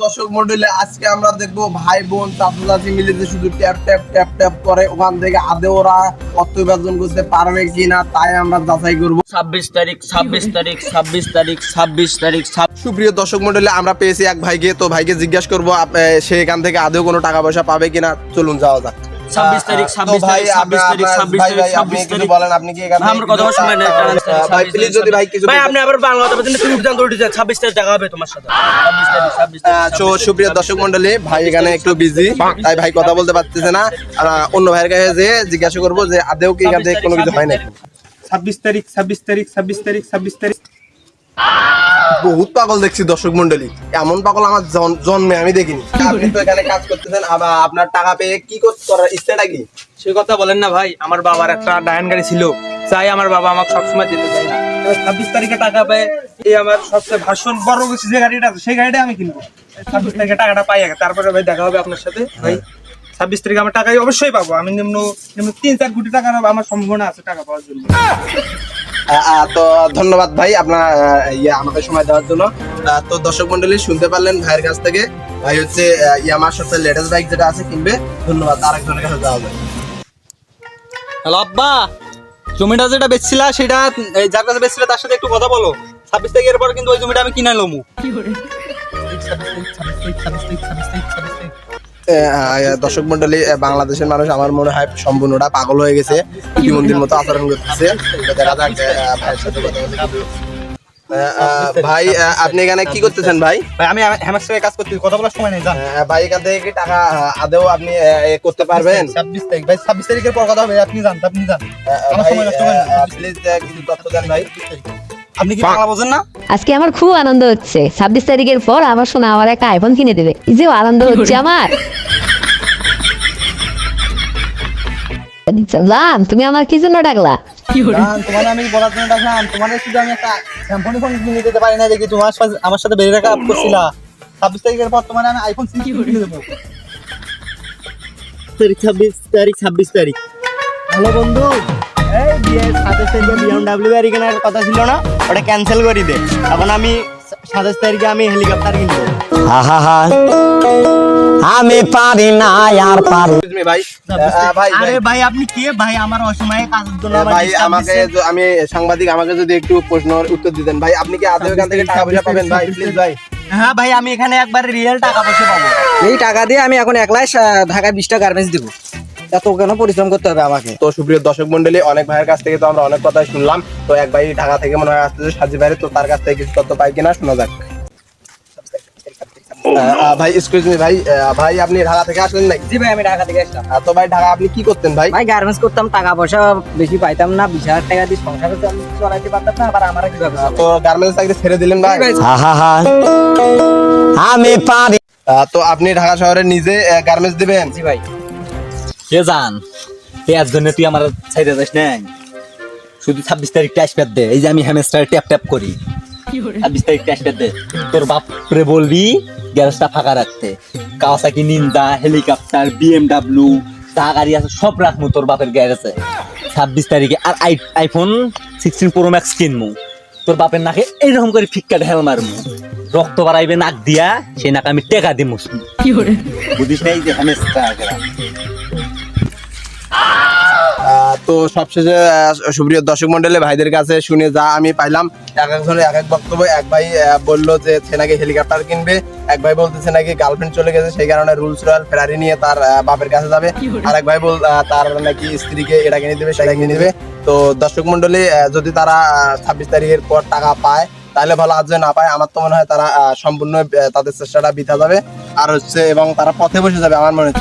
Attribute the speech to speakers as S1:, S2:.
S1: দর্শক মন্ডলী, আজকে আমরা দেখবো ভাই বোন চাচা চাচি মিলে যে শুধু ট্যাপ ট্যাপ ট্যাপ ট্যাপ করে, ওখান থেকে আদৌ ওরা অর্থ উপার্জন করতে পারবে কিনা তাই আমরা যাচাই করবো।
S2: 26 তারিখ 26 তারিখ 26 তারিখ 26 তারিখ।
S1: সুপ্রিয় দর্শক মন্ডলী, আমরা পেয়েছি এক ভাইকে, তো ভাইকে জিজ্ঞাসা করবো সে এখান থেকে আদৌ কোনো টাকা পয়সা পাবে কিনা। চলুন যাওয়া যাক।
S2: 26 তারিখ 26 তারিখ 26 তারিখ 26 তারিখ 26 তারিখ
S1: বলেন, আপনি কি এখানে
S2: আমরা কথা বলছি মানে
S1: ভাই প্লিজ যদি ভাই কিছু
S2: ভাই আপনি আবার বাংলা কথা বলছেন, তুমি উঠে যান 26 তারিখ দেখা হবে তোমার সাথে 26 তারিখ 26 তারিখ।
S1: তো সুপ্রিয় দর্শক মন্ডলী, ভাই এখানে একটু বিজি, তাই ভাই কথা বলতে পারতেছে না। অন্য ভাইয়ের কাছে যে জিজ্ঞাসা করবো যে আদৌ কি এখান থেকে কোনো কিছু হয় নাকি।
S3: 26 তারিখ 26 তারিখ 26 তারিখ 26 তারিখ।
S1: বহুত পাগল দেখছি দর্শক মন্ডলী, এমন পাগল আমার জন্মে আমি দেখিনি। আপনি তো এখানে কাজ করতেছেন, আবার আপনার টাকা পেয়ে কি করার ইচ্ছেটা কি?
S3: সে কথা বলেন না ভাই, আমার বাবার একটা ডায়ান গাড়ি ছিল, চাই আমার বাবা আমাকে সবসময় দিতে চায় না। 26 তারিখে টাকা পায়, এই আমার সবচেয়ে ভাষণ বড় কিছু যে গাড়িটা আছে সেই গাড়িটা আমি কিনবো। 26 তারিখে টাকাটা পাই আগে, তারপরে ভাই দেখা হবে আপনার সাথে। ভাই 26 তারিখে আমার টাকা অবশ্যই পাবো। আমি নিম্ন 3-4 কোটি টাকা আমার সম্ভাবনা আছে টাকা পাওয়ার জন্য।
S1: তো ধন্যবাদ ভাই আপনার আমাকে সময় দেওয়ার জন্য। তো দর্শক মন্ডলী শুনতে পারলেন ভাইয়ের কাছ থেকে, ভাই হচ্ছে ইয়ামার সবচেয়ে লেটেস্ট বাইক যেটা আছে কিনবে। ধন্যবাদ। আরেকজনের কাছে যাওয়া যাবে।
S3: হ্যালো আব্বা, জমিটা যেটা বেচছিলা সেটা যার কাছে বেচছিলে তার সাথে একটু কথা বলো। 26 তারিখের পর কিন্তু ওই জমিটা আমি কিনে লমু।
S1: দর্শক মন্ডলী, বাংলাদেশের মানুষ আমার মনে হয় সম্পূর্ণটা পাগল হয়ে গেছে, প্রতিবন্ধীর মতো আচরণ করতেছে। দেখা যাক ভাইয়ের সাথে কথা বলতে। ভাই আপনি এখানে কি করতেছেন ভাই?
S3: ভাই আমি হ্যামাস্টারে কাজ করতেছি, কথা বলার সময় নেই জান।
S1: ভাই এখান থেকে কি টাকা আদৌ আপনি করতে পারবেন?
S3: 26 তারিখ ভাই, 26 তারিখের পর কথা হবে। আপনি যান আমার সময় নষ্ট করেন না।
S1: প্লিজ কিছু তথ্য দেন ভাই।
S3: আপনি কি বাংলা বোঝেন না?
S4: আজকে আমার খুব আনন্দ হচ্ছে। 26 তারিখের পর আমার শোনা আমার একটা আইফোন কিনে দেবে, এই যে আনন্দ হচ্ছে আমার। জান, তুমি আমার কি জন্য ডাকলা?
S3: জান, তোমার আমি বলার জন্য ডাকলাম। তোমার শুধু আমি একটা স্যামসং ফোন কিনে দিতে পারি না দেখি তোমার আমার সাথে বেরিয়ে রাখা আপ করছিলা। 26 তারিখের পর তোমার আমি আইফোন 6 কিনে দেবো।
S2: 26 তারিখ।
S3: হ্যালো বন্ধু, এই বিয়ে 27 তারিখে BMW গাড়ি কেনার কথা ছিল না, ওটা ক্যান্সেল করে দে। এখন আমি 27 তারিখে আমি হেলিকপ্টার কিনবো।
S5: আমি পারি না আর পারি।
S1: ভাই ভাই
S3: আরে ভাই আপনি কে ভাই? আমার অসময়ে কাজের জন্য
S1: ভাই আমাকে আমি সাংবাদিক, আমাকে যদি একটু প্রশ্নের উত্তর দিতেন ভাই। আপনি কি আদৌ এখান থেকে টাকা পয়সা পাবেন ভাই? প্লিজ ভাই।
S3: হ্যাঁ ভাই, আমি এখানে একবার রিয়েল টাকা পয়সা পাবো।
S5: এই টাকা দিয়ে আমি এখন একলাই ঢাকায় 20টা গার্মেন্টস দিব। এত কেন পরিশ্রম করতে হবে আমাকে?
S1: তো সুপ্রিয় দর্শক মন্ডলী, অনেক ভাইয়ের কাছ থেকে তো আমরা অনেক কথাই শুনলাম। তো এক ভাই ঢাকা থেকে মনে হয় আসতেছে সাজি বাইরে, তো তার কাছ থেকে কিছু তথ্য পাই কিনা শোনা যাক। ভাই এক্সকিউজ মি ভাই, ভাই আপনি ঢাকা থেকে আসলেন নাকি?
S5: জি ভাই, আমি ঢাকা থেকে আসলাম।
S1: তো ভাই ঢাকা আপনি কি করতেন ভাই?
S5: ভাই গার্মেন্টস করতাম, টাকা পয়সা বেশি পাইতাম না, 20,000 টাকা দিয়ে সংসার চালাতে পারতাম না, আবার আমার কিভাবে?
S1: তো গার্মেন্টস চাকরি ছেড়ে দিলেন ভাই?
S5: আমি পারি।
S1: তো আপনি ঢাকা শহরে নিজে গার্মেন্টস দিবেন?
S5: জি ভাই।
S2: কে জান এর জন্য তুই আমার ছাইড়া যাস না, শুধু 26 তারিখটা আসবে দে। এই যে আমি হ্যামস্টার ট্যাপ ট্যাপ করি, 26 তারিখটা আসবে দে। তোর বাপরে বলবি গ্যারেজটা ফাঁকা রাখতে। কাওয়াসাকি নিনজা, হেলিকপ্টার, BMW যা গাড়ি আছে সব রাখবো তোর বাপের গ্যারেজে 26 তারিখে। আর আইফোন 16 প্রো ম্যাক্স কিনবো। তোর বাপের নাকে এইরকম করে ফিক্কা ঢেল মারবো, রক্ত বাড়াইবে নাক দিয়া, সেই নাকে আমি টেকা দিব। বুঝিস না? এই যে হ্যামস্টার।
S1: তো সবশেষে সুপ্রিয় দর্শক মন্ডলী, ভাইদের কাছে শুনে যা আমি পাইলাম, এক একজনের এক এক বক্তব্য। এক ভাই বললো যে সে নাকি হেলিকপ্টার কিনবে, এক ভাই বলতেছে নাকি গার্লফ্রেন্ড চলে গেছে সেই কারণে রুলস রয়্যাল ফেরারি নিয়ে তার বাপের কাছে যাবে, আর এক ভাই তার নাকি স্ত্রীকে এটা কিনে দেবে সেটা কিনে দেবে। তো দর্শক মন্ডলী, যদি তারা 26 তারিখের পর টাকা পায় তাহলে ভালো, আজ না পায় আমার তো মনে হয় তারা সম্পূর্ণ তাদের চেষ্টাটা বৃথা যাবে আর হচ্ছে, এবং তারা পথে বসে যাবে আমার মনে হয়।